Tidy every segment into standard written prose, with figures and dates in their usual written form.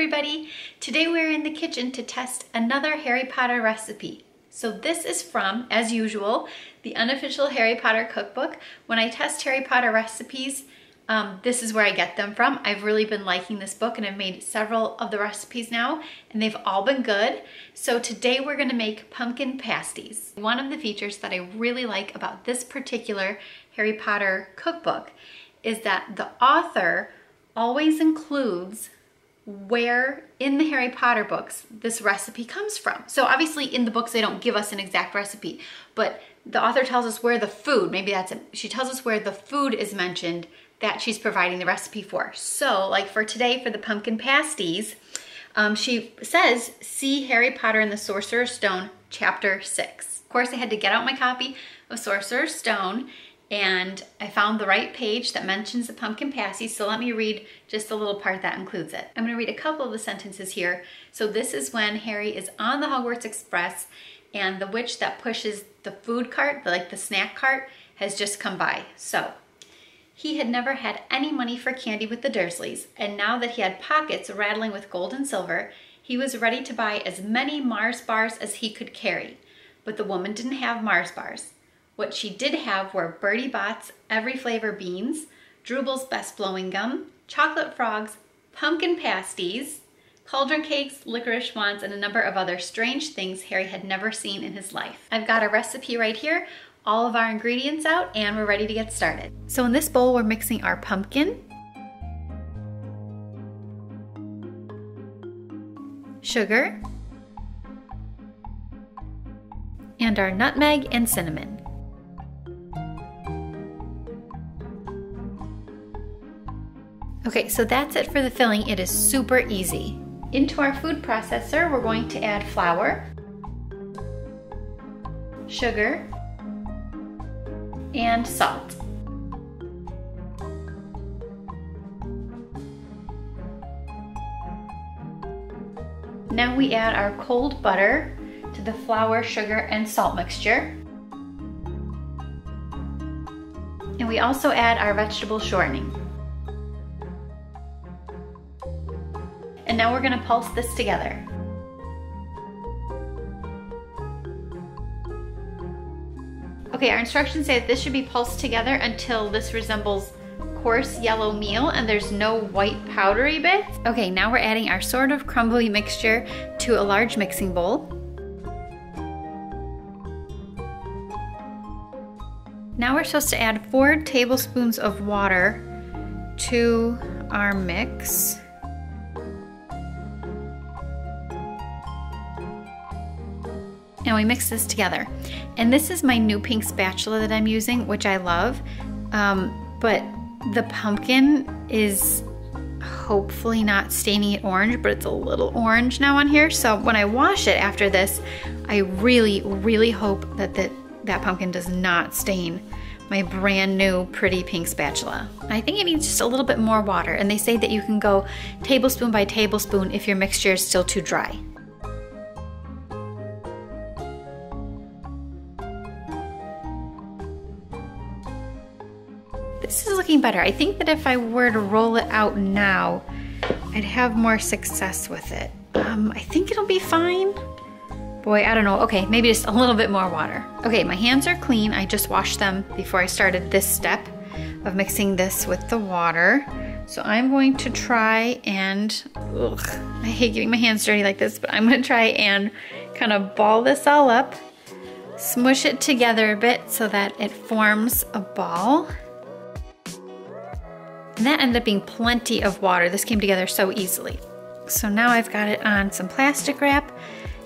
everybody! Today we're in the kitchen to test another Harry Potter recipe. So this is from, as usual, the unofficial Harry Potter cookbook. When I test Harry Potter recipes, this is where I get them from. I've really been liking this book and I've made several of the recipes now and they've all been good. So today we're gonna make pumpkin pasties. One of the features that I really like about this particular Harry Potter cookbook is that the author always includes where in the Harry Potter books this recipe comes from. So obviously in the books they don't give us an exact recipe, but the author tells us where the food, maybe that's it, she tells us where the food is mentioned that she's providing the recipe for. So like for today, for the pumpkin pasties, she says, see Harry Potter and the Sorcerer's Stone, chapter 6. Of course I had to get out my copy of Sorcerer's Stone and I found the right page that mentions the pumpkin pasties, so let me read just a little part that includes it. I'm gonna read a couple of the sentences here. So this is when Harry is on the Hogwarts Express and the witch that pushes the food cart, like the snack cart, has just come by. So, he had never had any money for candy with the Dursleys, and now that he had pockets rattling with gold and silver, he was ready to buy as many Mars bars as he could carry. But the woman didn't have Mars bars. What she did have were Bertie Bott's every flavor beans, Drooble's best blowing gum, chocolate frogs, pumpkin pasties, cauldron cakes, licorice wands, and a number of other strange things Harry had never seen in his life. I've got a recipe right here, all of our ingredients out, and we're ready to get started. So in this bowl, we're mixing our pumpkin, sugar, and our nutmeg and cinnamon. Okay, so that's it for the filling. It is super easy. Into our food processor, we're going to add flour, sugar, and salt. Now we add our cold butter to the flour, sugar, and salt mixture. And we also add our vegetable shortening. And now we're gonna pulse this together. Okay, our instructions say that this should be pulsed together until this resembles coarse yellow meal and there's no white powdery bits. Okay, now we're adding our sort of crumbly mixture to a large mixing bowl. Now we're supposed to add 4 tablespoons of water to our mix. And we mix this together. And this is my new pink spatula that I'm using, which I love. But the pumpkin is hopefully not staining it orange, but it's a little orange now on here. So when I wash it after this, I really, really hope that that pumpkin does not stain my brand new pretty pink spatula. I think it needs just a little bit more water. And they say that you can go tablespoon by tablespoon if your mixture is still too dry. This is looking better. I think that if I were to roll it out now, I'd have more success with it. I think it'll be fine. Boy, I don't know. Okay, maybe just a little bit more water. Okay, my hands are clean. I just washed them before I started this step of mixing this with the water. So I'm going to try and, I hate getting my hands dirty like this, but I'm gonna try and kind of ball this all up, smush it together a bit so that it forms a ball. And that ended up being plenty of water. This came together so easily. So now I've got it on some plastic wrap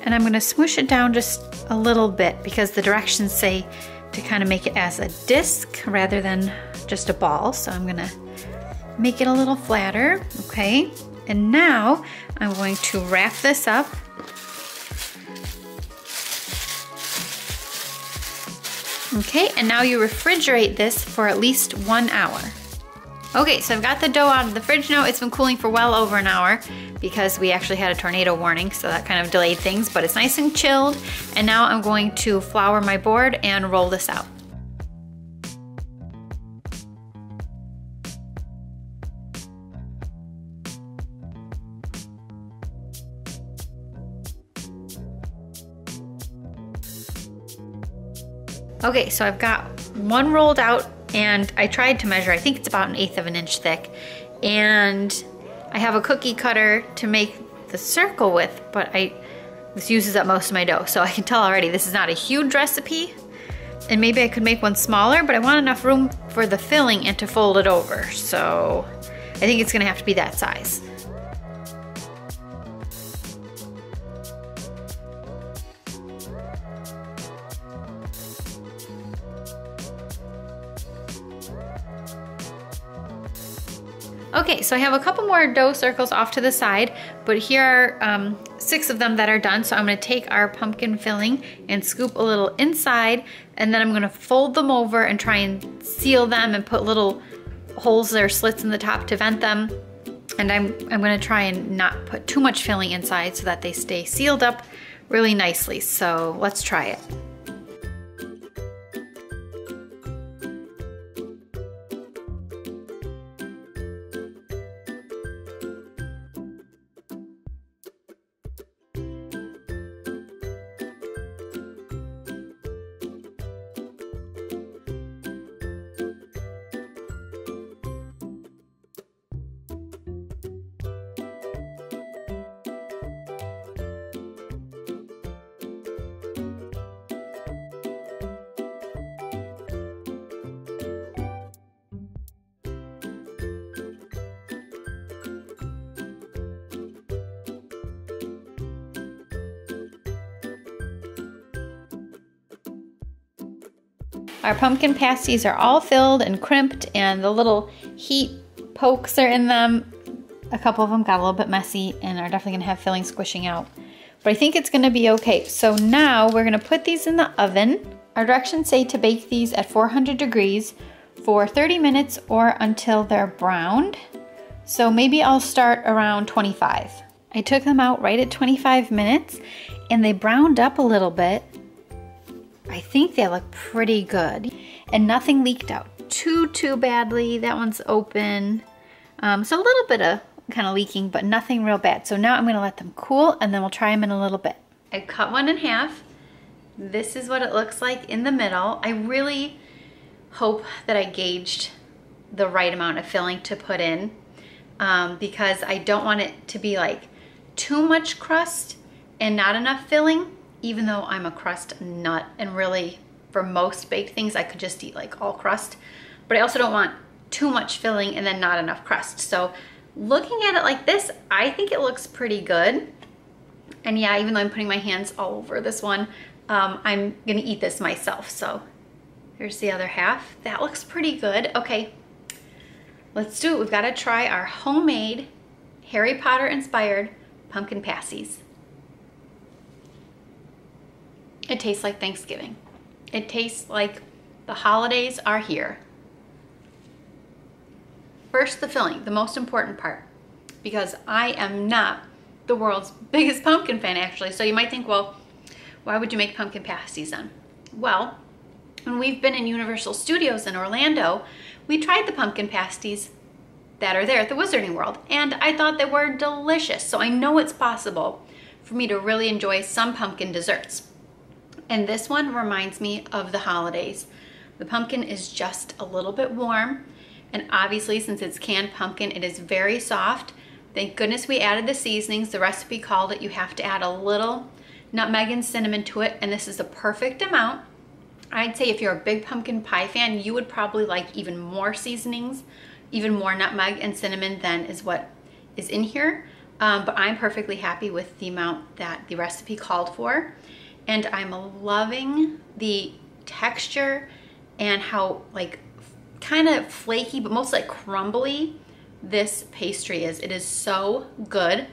and I'm gonna smoosh it down just a little bit because the directions say to kind of make it as a disc rather than just a ball. So I'm gonna make it a little flatter, okay? And now I'm going to wrap this up. Okay, and now you refrigerate this for at least 1 hour. Okay, so I've got the dough out of the fridge now. It's been cooling for well over an hour because we actually had a tornado warning, so that kind of delayed things, but it's nice and chilled. And now I'm going to flour my board and roll this out. Okay, so I've got one rolled out and I tried to measure. I think it's about 1/8 of an inch thick. And I have a cookie cutter to make the circle with, but this uses up most of my dough. So I can tell already this is not a huge recipe. And maybe I could make one smaller, but I want enough room for the filling and to fold it over. So I think it's gonna have to be that size. Okay, so I have a couple more dough circles off to the side, but here are 6 of them that are done. So I'm gonna take our pumpkin filling and scoop a little inside, and then I'm gonna fold them over and try and seal them and put little holes or slits in the top to vent them. And I'm gonna try and not put too much filling inside so that they stay sealed up really nicely. So let's try it. Our pumpkin pasties are all filled and crimped, and the little heat pokes are in them. A couple of them got a little bit messy and are definitely gonna have filling squishing out. But I think it's gonna be okay. So now we're gonna put these in the oven. Our directions say to bake these at 400 degrees for 30 minutes or until they're browned. So maybe I'll start around 25. I took them out right at 25 minutes and they browned up a little bit. I think they look pretty good, and nothing leaked out too badly. That one's open. So a little bit of kind of leaking, but nothing real bad. So now I'm gonna let them cool and then we'll try them in a little bit. I cut one in half. This is what it looks like in the middle. I really hope that I gauged the right amount of filling to put in because I don't want it to be like too much crust and not enough filling. Even though I'm a crust nut and really for most baked things I could just eat like all crust, but I also don't want too much filling and then not enough crust. So looking at it like this, I think it looks pretty good. And yeah, even though I'm putting my hands all over this one, I'm gonna eat this myself. So here's the other half. That looks pretty good. Okay, let's do it. We've got to try our homemade Harry Potter inspired pumpkin pasties. It tastes like Thanksgiving. It tastes like the holidays are here. First, the filling, the most important part, because I am not the world's biggest pumpkin fan actually. So you might think, well, why would you make pumpkin pasties then? Well, when we've been in Universal Studios in Orlando, we tried the pumpkin pasties that are there at the Wizarding World, and I thought they were delicious. So I know it's possible for me to really enjoy some pumpkin desserts. And this one reminds me of the holidays. The pumpkin is just a little bit warm, and obviously since it's canned pumpkin, it is very soft. Thank goodness we added the seasonings. The recipe called it you have to add a little nutmeg and cinnamon to it, and this is the perfect amount. I'd say if you're a big pumpkin pie fan, you would probably like even more seasonings, even more nutmeg and cinnamon than is what is in here. But I'm perfectly happy with the amount that the recipe called for. And I'm loving the texture and how like kind of flaky, but mostly like crumbly this pastry is. It is so good.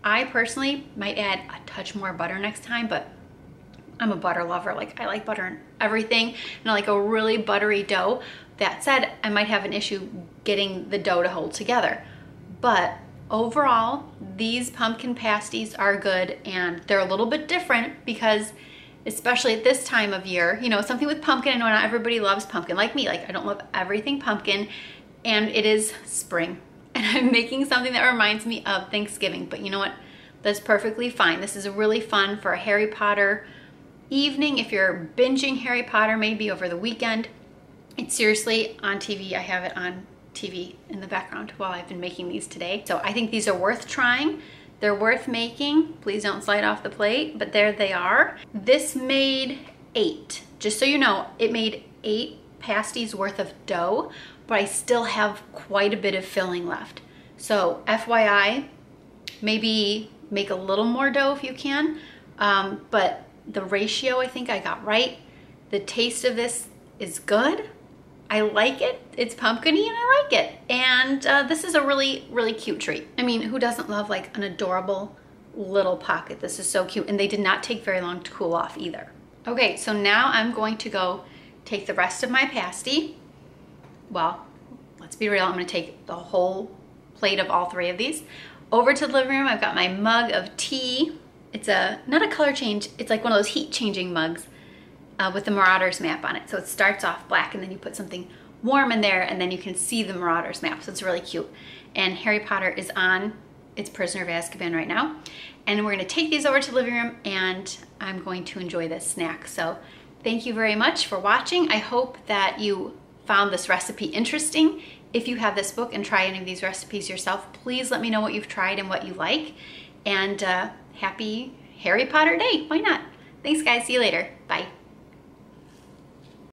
I personally might add a touch more butter next time, but I'm a butter lover. Like I like butter in everything, and I like a really buttery dough. That said, I might have an issue getting the dough to hold together. But overall, these pumpkin pasties are good, and they're a little bit different because especially at this time of year, you know, something with pumpkin. I know not everybody loves pumpkin like me. Like I don't love everything pumpkin, and it is spring. And I'm making something that reminds me of Thanksgiving, but you know what? That's perfectly fine. This is really fun for a Harry Potter evening, if you're binging Harry Potter, maybe over the weekend. It's seriously on TV. I have it on TV in the background while I've been making these today. So I think these are worth trying. They're worth making. Please don't slide off the plate, but there they are. This made 8. Just so you know, it made 8 pasties worth of dough, but I still have quite a bit of filling left. So FYI, maybe make a little more dough if you can, but the ratio I think I got right. The taste of this is good. I like it. It's pumpkin-y and I like it. And this is a really, really cute treat. I mean, who doesn't love like an adorable little pocket? This is so cute. And they did not take very long to cool off either. Okay, so now I'm going to go take the rest of my pasty. Well, let's be real. I'm gonna take the whole plate of all 3 of these over to the living room. I've got my mug of tea. It's not a color change. It's like one of those heat changing mugs with the Marauders map on it. So it starts off black and then you put something warm in there and then you can see the Marauders map. So it's really cute. And Harry Potter is on its Prisoner of Azkaban right now. And we're gonna take these over to the living room and I'm going to enjoy this snack. So thank you very much for watching. I hope that you found this recipe interesting. If you have this book and try any of these recipes yourself, please let me know what you've tried and what you like. And happy Harry Potter Day. Why not? Thanks guys, see you later. Bye.